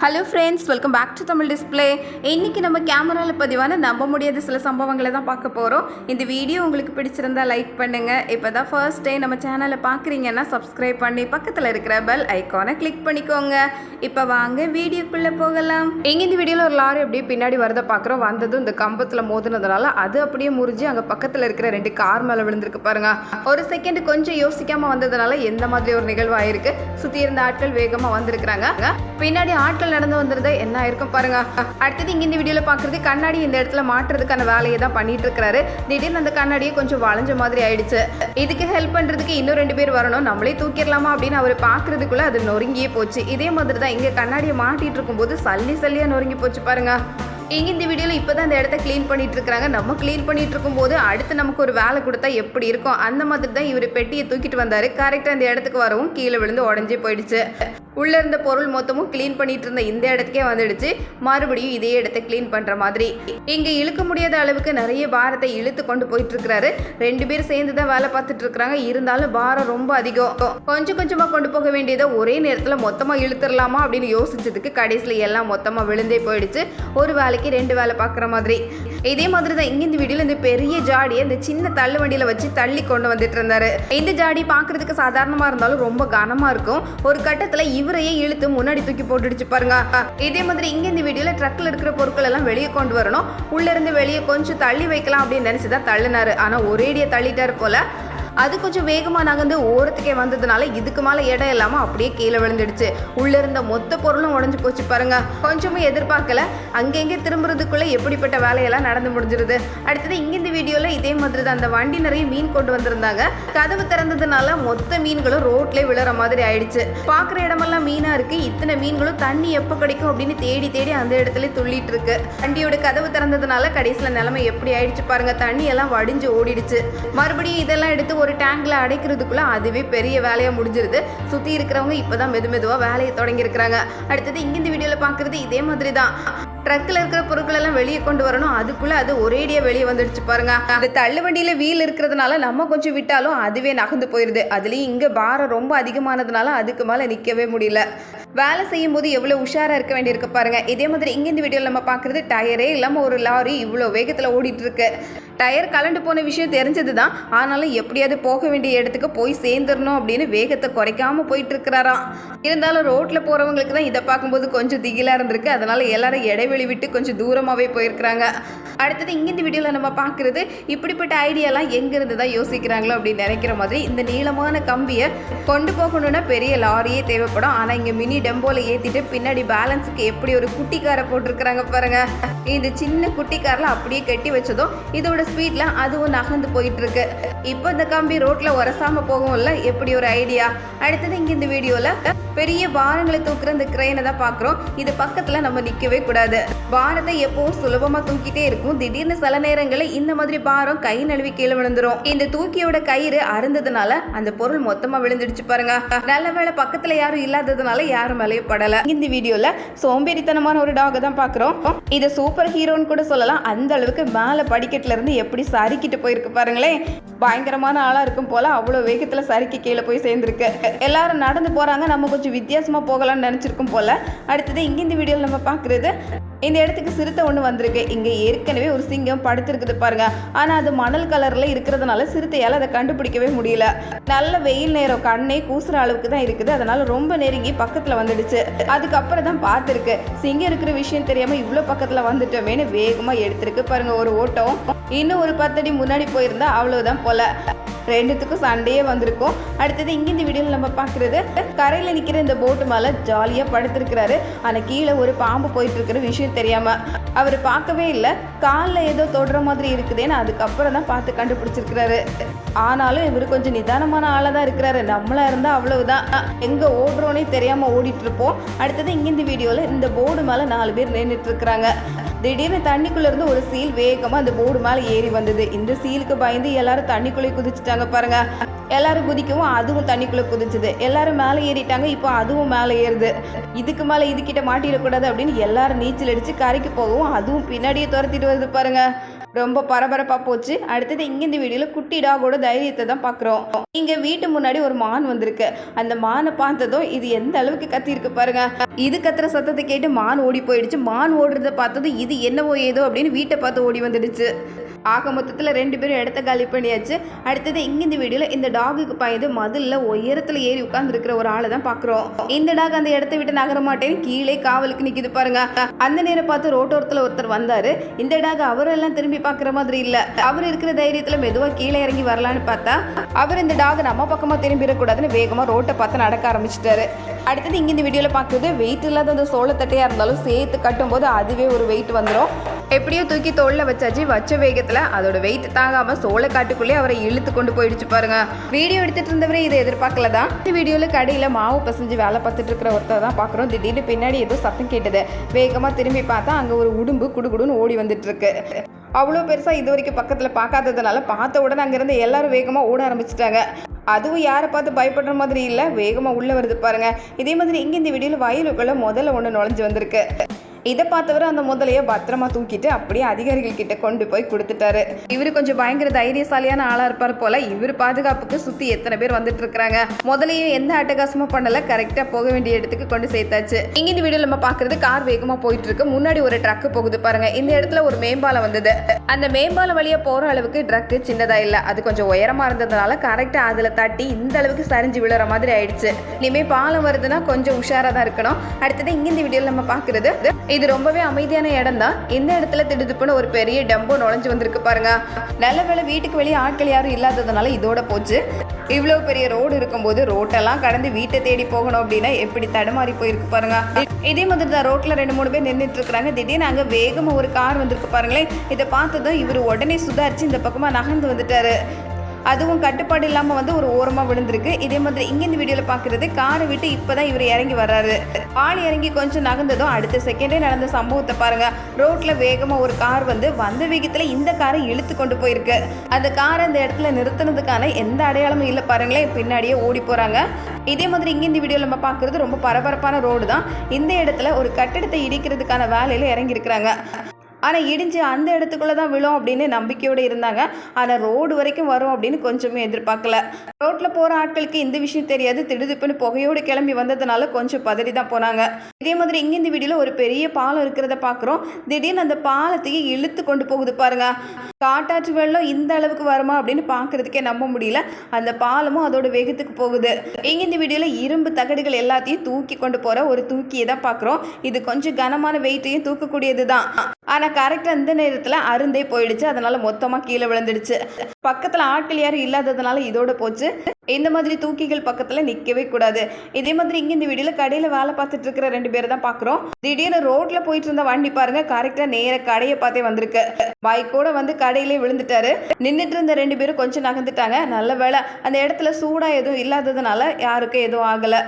Hello friends, welcome back to Tamil display. இன்றைக்கி நம்ம கேமராவில் பதிவான நம்ப முடியாத சில சம்பவங்களை தான் பார்க்க போகிறோம். இந்த வீடியோ உங்களுக்கு பிடிச்சிருந்தா லைக் பண்ணுங்கள். இப்போ தான் ஃபர்ஸ்ட் டே நம்ம சேனலை பார்க்குறீங்கன்னா சப்ஸ்கிரைப் பண்ணி பக்கத்தில் இருக்கிற பெல் ஐக்கானை கிளிக் பண்ணிக்கோங்க. இப்போ வாங்க வீடியோக்குள்ளே போகலாம். எங்கே இந்த வீடியோவில் ஒரு லாரி அப்படியே பின்னாடி வரதை பார்க்குறோம். வந்ததும் இந்த கம்பத்தில் மோதினதுனால அது அப்படியே முறிஞ்சு அங்கே பக்கத்தில் இருக்கிற 2 கார் மேலே விழுந்திருக்கு பாருங்க. ஒரு செகண்ட் கொஞ்சம் யோசிக்காமல் வந்ததுனால எந்த மாதிரி ஒரு நிகழ்வு ஆயிருக்கு. சுற்றி இருந்த ஆட்கள் வேகமாக வந்திருக்கிறாங்க. பின்னாடி ஆட்கள் நடந்து வந்துருது என்ன ஆயிருக்கும் பாருங்க. அடுத்தது இங்க இந்த வீடியோல பாக்குறது கண்ணாடி இந்த இடத்துல மாற்றுறதுக்கான வேலையை தான் பண்ணிட்டு இருக்காரு. திடீர்னு அந்த கண்ணாடியை கொஞ்சம் வளைஞ்ச மாதிரி ஆயிடுச்சு. இதுக்கு ஹெல்ப் பண்றதுக்கு இன்னும் 2 பேர் வரணும், நம்மளே தூக்கிடலாமா அப்படின்னு அவர் பாக்குறதுக்குள்ள அது நொறுங்கியே போச்சு. இதே மாதிரி தான் இங்க கண்ணாடியை மாட்டிட்டு இருக்கும்போது சல்லியா நொறுங்கி போச்சு பாருங்க. இங்க இந்த வீடியோல இப்பதான் இந்த இடத்த கிளீன் பண்ணிட்டு இருக்காங்க. நம்ம கிளீன் பண்ணிட்டு இருக்கும் போது அடுத்து நமக்கு ஒரு வேலை கொடுத்தா எப்படி இருக்கும் அந்த மாதிரி தான் இவர் பெட்டியை தூக்கிட்டு வந்தாரு. கரெக்டா இந்த இடத்துக்கு வரவும் கீழே விழுந்து உடஞ்சே போயிடுச்சு. உள்ள இருந்த பொருள் மொத்தமும் கிளீன் பண்ணிட்டு இருந்த இந்த இடத்துக்கே வந்துடுச்சு. மறுபடியும் இதே இடத்த கிளீன் பண்ற மாதிரி இங்க இழுக்க முடியாத அளவுக்கு நிறைய பாரத்தை இழுத்து கொண்டு போயிட்டு இருக்கிறாரு. 2 பேர் சேர்ந்து தான் வேலை பார்த்துட்டு இருக்காங்க. இருந்தாலும் பாரம் ரொம்ப அதிகம். கொஞ்சம் கொஞ்சமா கொண்டு போக வேண்டியதை ஒரே நேரத்துல மொத்தமா இழுத்துடலாமா அப்படின்னு யோசிச்சதுக்கு கடைசியில எல்லாம் மொத்தமா விழுந்தே போயிடுச்சு. ஒரு வேலைக்கு 2 வேலை பார்க்குற மாதிரி. இதே மாதிரி தான் இங்க இந்த வீடியோல இந்த பெரிய ஜாடியை இந்த சின்ன தள்ளு வண்டியில வச்சு தள்ளி கொண்டு வந்துட்டு இருந்தாரு. இந்த ஜாடி பாக்குறதுக்கு சாதாரணமா இருந்தாலும் ரொம்ப கனமா இருக்கும். ஒரு கட்டத்துல இவரையே இழுத்து முன்னாடி தூக்கி போட்டுடுச்சு பாருங்க. இதே மாதிரி இங்க இந்த வீடியோல ட்ரக்ல இருக்கிற பொருட்கள் எல்லாம் வெளியே கொண்டு வரணும். உள்ள இருந்து வெளியே கொஞ்சம் தள்ளி வைக்கலாம் அப்படின்னு நினைச்சுதான் தள்ளினாரு. ஆனா ஒரேடியா தள்ளிட்டாரு போல. அது கொஞ்சம் வேகமாக நகர்ந்து ஓரத்துக்கே வந்ததுனால இதுக்கு மேலே இடம் இல்லாமல் அப்படியே கீழே விழுந்துடுச்சு. உள்ளே இருந்த மொத்த பொருளும் உடஞ்சி போச்சு பாருங்க. கொஞ்சமும் எதிர்பார்க்கல. அங்கங்கே திரும்புறதுக்குள்ளே எப்படிப்பட்ட வேலையெல்லாம் நடந்து முடிஞ்சிருது. அடுத்தது இங்கே இந்த வீடியோவில் இதே மாதிரி தான் அந்த வண்டி நிறைய மீன் கொண்டு வந்திருந்தாங்க. கதவு திறந்ததுனால மொத்த மீன்களும் ரோட்லேயே விழுற மாதிரி ஆயிடுச்சு. பார்க்குற இடமெல்லாம் மீனாக இருக்கு. இத்தனை மீன்களும் தண்ணி எப்போ கிடைக்கும் அப்படின்னு தேடி தேடி அந்த இடத்துல துள்ளிட்டு இருக்கு. வண்டியோட கதவு திறந்ததுனால கடைசியில் நிலைமை எப்படி ஆயிடுச்சு பாருங்க. தண்ணி எல்லாம் வடிஞ்சு ஓடிடுச்சு. மறுபடியும் இதெல்லாம் எடுத்து ஒரு டேங்க்ல அடைக்கிறதுக்குள்ள அதுவே பெரிய வேலையா முடிஞ்சிருது. சுத்தி இருக்கிறவங்க இப்பதான் மெதுவா வேலையை தொடங்கி இருக்கிறாங்க. அடுத்தது இங்க இந்த வீடியோல பாக்குறது இதே மாதிரி தான். ட்ரக்ல இருக்கிற பொருட்கள் எல்லாம் வெளியே கொண்டு வரணும். அதுக்குள்ள அது ஒரேடியா வெளியே வந்துடுச்சு பாருங்க. அந்த தள்ளு வண்டியில வீல் இருக்கிறதுனால நம்ம கொஞ்சம் விட்டாலும் அதுவே நகர்ந்து போயிருது. அதுலயும் இங்க பாரம் ரொம்ப அதிகமானதுனால அதுக்கு மேல நிக்கவே முடியல. வேலை செய்யும் போது எவ்வளவு உஷாரா இருக்க வேண்டியிருக்கு பாருங்க. இதே மாதிரி இங்க இந்த வீடியோல நம்ம பாக்குறது டயரே இல்லாம ஒரு லாரி இவ்வளவு வேகத்துல ஓடிட்டு இருக்கு. டயர் கலண்டு போன விஷயம் தெரிஞ்சது தான். ஆனாலும் எப்படியாவது போக வேண்டிய இடத்துக்கு போய் சேர்ந்துடணும் அப்படின்னு வேகத்தை குறைக்காம போயிட்டு இருக்கிறாராம். இருந்தாலும் ரோட்ல போறவங்களுக்கு தான் இதை பார்க்கும்போது கொஞ்சம் திகிலா இருந்திருக்கு. அதனால எல்லாரும் இடைவெளி விட்டு கொஞ்சம் தூரமாவே போயிருக்கிறாங்க. அடுத்தது இங்க இந்த வீடியோல நம்ம பாக்குறது இப்படிப்பட்ட ஐடியாலாம் எங்க இருந்து தான் யோசிக்கிறாங்களோ அப்படின்னு நினைக்கிற மாதிரி இந்த நீளமான கம்பியை கொண்டு போகணும்னா பெரிய லாரியே தேவைப்படும். ஆனா இங்க மினி டெம்போல ஏத்திட்டு பின்னாடி பேலன்ஸுக்கு எப்படி ஒரு குட்டி காரை போட்டிருக்கிறாங்க பாருங்க. இந்த சின்ன குட்டி கார்ல அப்படியே கட்டி வச்சதும் இதோட ஸ்பீட்ல அதுவும் நகர்ந்து போயிட்டு இருக்கு. இப்போ இந்த கம்பி ரோட்ல உரசாம போகும்ல, எப்படி ஒரு ஐடியா. அடுத்தது இங்க இந்த வீடியோல பெரிய பாரங்களை தூக்குற இந்த கிரெயினை தான் பாக்குறோம். இது பக்கத்துல நம்ம நிக்கவே கூடாது. பாரத்தை எப்பவும் சுலபமா தூக்கிட்டே இருக்கும். திடீர்னு சில நேரங்களில் இந்த மாதிரி பாரம் கை நழுவி கீழே விழுந்துரும். இந்த தூக்கியோட கயிறு அருந்ததுனால அந்த பொருள் மொத்தமா விழுந்துடுச்சு பாருங்க. நல்ல வேளை பக்கத்துல யாரும் இல்லாததுனால யாரும் மேலேயும் படல. இந்த வீடியோல சோம்பேறித்தனமான ஒரு டாக் தான் பாக்குறோம். இதை சூப்பர் ஹீரோன்னு கூட சொல்லலாம். அந்த அளவுக்கு மேல படிக்கட்டுல இருந்து எப்படி சறுக்கிட்டு போயிருக்கு பாருங்களேன். பயங்கரமான ஆளா இருக்கும் போல அவ்வளவு வேகத்துல சறுக்கி கீழே போய் சேர்ந்துருக்கு. எல்லாரும் நடந்து போறாங்க. நம்ம கொஞ்சம் வித்தியாசமா போகலாம்னு நினைச்சிருக்கும் போல. அடுத்தது இங்க இந்த வீடியோல நம்ம பாக்குறது இந்த இடத்துக்கு சிறுத்தை ஒன்று வந்திருக்கு. இங்க ஏற்கனவே ஒரு சிங்கம் படுத்திருக்குது பாருங்க. ஆனா அது மணல் கலர்ல இருக்கிறதுனால சிறுத்தையால அதை கண்டுபிடிக்கவே முடியல. நல்ல வெயில் நேரம், கண்ணே கூசுற அளவுக்கு தான் இருக்குது. அதனால ரொம்ப நெருங்கி பக்கத்துல வந்துடுச்சு. அதுக்கப்புறம் தான் பார்த்துருக்கு சிங்கம் இருக்கிற விஷயம் தெரியாம இவ்வளவு பக்கத்துல வந்துட்டோமேனு வேகமா எடுத்திருக்கு பாருங்க ஒரு ஓட்டம். இன்னும் ஒரு 10 அடி முன்னாடி போயிருந்தா அவ்வளவுதான் போல. 2த்துக்கும் சண்டையே வந்திருக்கும். அடுத்தது இங்க இந்த வீடியோல நம்ம பாக்குறது கரையில நிக்கிற இந்த போட்டு மேல ஜாலியா படுத்திருக்கிறாரு. ஆனா கீழே ஒரு பாம்பு போயிட்டு இருக்கிற விஷயம் தெரியாம அவர் பார்க்கவே இல்லை. காலில் ஏதோ தொடுற மாதிரி இருக்குதுன்னு அதுக்கப்புறம் தான் பார்த்து கண்டுபிடிச்சிருக்கிறாரு. ஆனாலும் இவர் கொஞ்சம் நிதானமான ஆளாக தான் இருக்கிறாரு. நம்மளா இருந்தா அவ்வளவுதான், எங்க ஓடுறோன்னே தெரியாம ஓடிட்டு இருப்போம். அடுத்தது இங்க இந்த வீடியோல இந்த போர்டு மேல 4 பேர் நின்றுட்டு இருக்கிறாங்க. திடீர்னு தண்ணிக்குள்ள இருந்து ஒரு சீல் வேகமா அந்த போர்டு மேல ஏறி வந்தது. இந்த சீலுக்கு பயந்து எல்லாரும் தண்ணிக்குள்ளே குதிச்சுட்டாங்க பாருங்க. எல்லாரும் குதிக்கவும் அதுவும் தண்ணிக்குள்ள குதிச்சுது. எல்லாரும் மேலே ஏறிட்டாங்க. இப்போ அதுவும் மேலே ஏறுது. இதுக்கு மேலே இதுகிட்ட மாட்டிடக்கூடாது அப்படின்னு எல்லாரும் நீச்சல் அடிச்சு கரைக்கு போகவும் அதுவும் பின்னாடியே துரத்திட்டு வருது பாருங்க. ரொம்ப பரபரப்பாக போச்சு. அடுத்தது இங்கே இந்த வீடியோவில் குட்டி டாகோட தைரியத்தை தான் பார்க்குறோம். இங்கே வீட்டு முன்னாடி ஒரு மான் வந்திருக்கு. அந்த மானை பார்த்ததும் இது எந்த அளவுக்கு கத்திருக்கு பாருங்க. இது கத்துற சத்தத்தை கேட்டு மான் ஓடி போயிடுச்சு. மான் ஓடுறத பார்த்ததும் இது என்னவோ ஏதோ அப்படின்னு வீட்டை பார்த்து ஓடி வந்துடுச்சு. ஆக மொத்தத்தில் 2 பேரும் இடத்த காலி பண்ணியாச்சு. அடுத்தது இங்கே இந்த வீடியோவில் இந்த டாகுக்கு பயந்து மதிலில் உயரத்தில் ஏறி உட்கார்ந்துருக்கிற ஒரு ஆளை தான் பார்க்குறோம். இந்த டாக் அந்த இடத்த விட்டு நகர மாட்டேன்னு கீழே காவலுக்கு நிற்கிது பாருங்க. அந்த நேரம் பார்த்து ரோட்டோரத்தில் ஒருத்தர் வந்தார். இந்த டாக் அவரெல்லாம் திரும்பி பார்க்குற மாதிரி இல்லை. அவர் இருக்கிற தைரியத்தில் மெதுவாக கீழே இறங்கி வரலான்னு பார்த்தா அவர் இந்த டாக் நம்ம பக்கமாக திரும்பிடக்கூடாதுன்னு வேகமாக ரோட்டை பார்த்து நடக்க ஆரம்பிச்சிட்டாரு. அடுத்தது இங்கே இந்த வீடியோவில் பார்க்குறது வெயிட் இல்லாத அந்த சோளத்தட்டையாக இருந்தாலும் சேர்த்து கட்டும்போது அதுவே ஒரு வெயிட் வந்துடும். எப்படியோ தூக்கி தோளில் வச்சாச்சு. வச்ச வேகத்தில் அதோட வெயிட் தாங்காம சோளக்காட்டுக்குள்ளே அவரை இழுத்து கொண்டு போயிடுச்சு பாருங்க. வீடியோ எடுத்துட்டு இருந்தவரே இதை எதிர்பார்க்கல தான். இந்த வீடியோவில் கடையில் மாவு பசஞ்சு வேலை பார்த்துட்டு இருக்கிற ஒருத்தர் தான் பார்க்குறோம். திடீர்னு பின்னாடி ஏதோ சத்தம் கேட்டது. வேகமாக திரும்பி பார்த்தா அங்கே ஒரு உடும்பு குடுகுடுன்னு ஓடி வந்துட்டு இருக்கு. அவ்வளோ பெருசாக இது வரைக்கும் பக்கத்தில் பார்க்காததுனால பார்த்த உடனே அங்கேருந்து எல்லாரும் வேகமாக ஓட ஆரம்பிச்சிட்டாங்க. அதுவும் யாரை பார்த்து பயப்படுற மாதிரி இல்லை, வேகமாக உள்ளே வருது பாருங்க. இதே மாதிரி இங்கே இந்த வீடியோவில் வயலுக்குள்ளே முதல்ல ஒன்று நுழைஞ்சு வந்திருக்கு. இதை பார்த்தவர் அந்த முதலையை பத்திரமா தூக்கிட்டு அப்படியே அதிகாரிகள் கிட்ட கொண்டு போய் கொடுத்துட்டாரு. இவரு கொஞ்சம் பயங்கர தைரியசாலியான ஆளா இருப்பார் போல. இவர் பாதுகாப்புக்கு சுத்தி எத்தனை பேர் வந்துட்டு இருக்காங்க. முதலையும் எந்த அட்டகாசமும் பண்ணல, கரெக்டா போக வேண்டிய இடத்துக்கு கொண்டு சேர்த்தாச்சு. இங்க இந்த வீடியோ நம்ம பாக்குறது கார் வேகமா போயிட்டு இருக்கு. முன்னாடி ஒரு ட்ரக் போகுது பாருங்க. இந்த இடத்துல ஒரு மேம்பாலம் வந்தது. அந்த மேம்பாலம் வழியா போற அளவுக்கு ட்ரக் சின்னதா இல்ல, அது கொஞ்சம் உயரமா இருந்ததுனால கரெக்டா அதுல தட்டி இந்த அளவுக்கு சரிஞ்சு விழுற மாதிரி ஆயிடுச்சு. இனிமே பாலம் வருதுன்னா கொஞ்சம் உஷாரா தான் இருக்கணும். அடுத்தது இங்க இந்த வீடியோல நம்ம பாக்குறது இது ரொம்பவே அமைதியான இடம் தான். இந்த இடத்துல திடுதுப்புன்னு ஒரு பெரிய டம்போ நுழைஞ்சு வந்திருக்கு பாருங்க. நல்ல வேளை வீட்டுக்கு வெளியே ஆட்கள் யாரும் இல்லாததுனால இதோட போச்சு. இவ்வளவு பெரிய ரோடு இருக்கும்போது ரோட்டெல்லாம் கடந்து வீட்டை தேடி போகணும் அப்படின்னா எப்படி தடுமாறி போயிருக்கு பாருங்க. இதே மாதிரி தான் ரோட்ல 2-3 பேர் நின்றுட்டு இருக்காங்க. திடீர்னு அங்க வேகமா ஒரு கார் வந்திருக்கு பாருங்களேன். இதை பார்த்ததும் இவர் உடனே சுதாரிச்சு இந்த பக்கமா நகர்ந்து வந்துட்டாரு. அதுவும் கட்டுப்பாடு இல்லாமல் வந்து ஒரு ஓரமாக விழுந்திருக்கு. இதே மாதிரி இங்கே இந்த வீடியோவில் பார்க்குறது காரை விட்டு இப்போ தான் இவர் இறங்கி வர்றாரு. ஆள் இறங்கி கொஞ்சம் நகர்ந்ததும் அடுத்த செகண்டே நடந்த சம்பவத்தை பாருங்க. ரோட்டில் வேகமாக ஒரு கார் வந்த வேகத்தில் இந்த காரை இழுத்து கொண்டு போயிருக்கு. அந்த காரை இந்த இடத்துல நிறுத்தினதுக்கான எந்த அடையாளமும் இல்லை பாருங்களேன். பின்னாடியே ஓடி போகிறாங்க. இதே மாதிரி இங்கே இந்த வீடியோவில் நம்ம பார்க்குறது ரொம்ப பரபரப்பான ரோடு தான். இந்த இடத்துல ஒரு கட்டிடத்தை இடிக்கிறதுக்கான வேலையில் இறங்கி இருக்கிறாங்க. ஆனால் இடிஞ்சு அந்த இடத்துக்குள்ளே தான் விழும் அப்படின்னு நம்பிக்கையோடு இருந்தாங்க. ஆனால் ரோடு வரைக்கும் வரும் அப்படின்னு கொஞ்சமே எதிர்பார்க்கல. ரோட்டில் போகிற ஆட்களுக்கு இந்த விஷயம் தெரியாது. திடுதிப்புன்னு புகையோடு கிளம்பி வந்ததுனால கொஞ்சம் பதறி தான் போனாங்க. இதே மாதிரி இங்கே இந்த வீடியோவில் ஒரு பெரிய பாலம் இருக்கிறத பார்க்குறோம். திடீர்னு அந்த பாலத்தையே இழுத்து கொண்டு போகுது பாருங்க. காட்டாற்று வெள்ளம் இந்த அளவுக்கு வருமா அப்படின்னு பார்க்கறதுக்கே நம்ப முடியல. அந்த பாலமும் அதோட வேகத்துக்கு போகுது. இங்கே இந்த வீடியோவில் இரும்பு தகடுகள் எல்லாத்தையும் தூக்கி கொண்டு போகிற ஒரு தூக்கியை தான் பார்க்குறோம். இது கொஞ்சம் கனமான வெயிட்டையும் தூக்கக்கூடியது தான். ஆனால் கரெக்டாக இந்த நேரத்தில் அருந்தே போயிடுச்சு. அதனால மொத்தமாக கீழே விழுந்துடுச்சு. பக்கத்தில் ஆட்கள் யாரும் இல்லாததுனால இதோட போச்சு. இந்த மாதிரி தூக்கிகள் பக்கத்தில் நிற்கவே கூடாது. இதே மாதிரி இங்கே இந்த வீடியோவில் கடையில் வேலை பார்த்துட்டு இருக்கிற 2 பேர் தான் பார்க்குறோம். திடீர்னு ரோட்டில் போயிட்டு இருந்த வண்டி பாருங்க, கரெக்டாக நேர கடையை பார்த்தே வந்திருக்கு. பைக்கோட வந்து கடையிலே விழுந்துட்டாரு. நின்றுட்டு இருந்த 2 பேரும் கொஞ்சம் நகர்ந்துட்டாங்க. நல்ல வேலை அந்த இடத்துல சூடாக எதுவும் இல்லாததுனால யாருக்கும் எதுவும் ஆகலை.